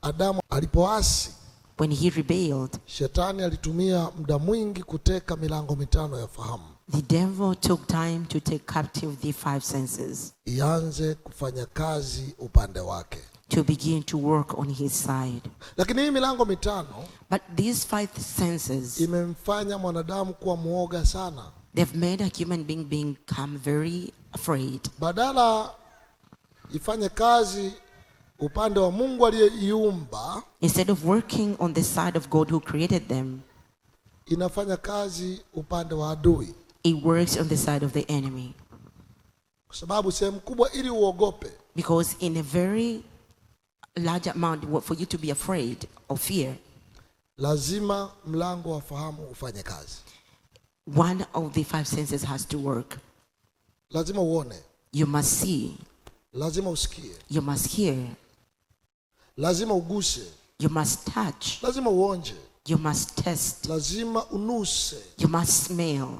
Adamu alipoasi, when he rebelled, Shetani alitumia muda mwingi kuteka milango mitano ya fahamu. the devil took time to take captive the 5 senses, Ianze kufanya kazi upande wake. to begin to work on his side. Lakini hii milango mitano But these 5 senses, imemfanya mwanadamu kuwa muoga sana. they've made a human being become very afraid. Badala ifanye kazi upande wa Mungu aliyeiumba, Instead of working on the side of God who created them, inafanya kazi upande wa adui. it works on the side of the enemy. Kwa sababu sehemu kubwa, ili uogope, Because in a very large amount, for you to be afraid or fear, lazima mlango wa fahamu ufanye kazi. one of the 5 senses has to work. Lazima uone, You must see, lazima usikie, you must hear, lazima uguse, you must touch, lazima uonje, you must test, lazima unuse, you must smell,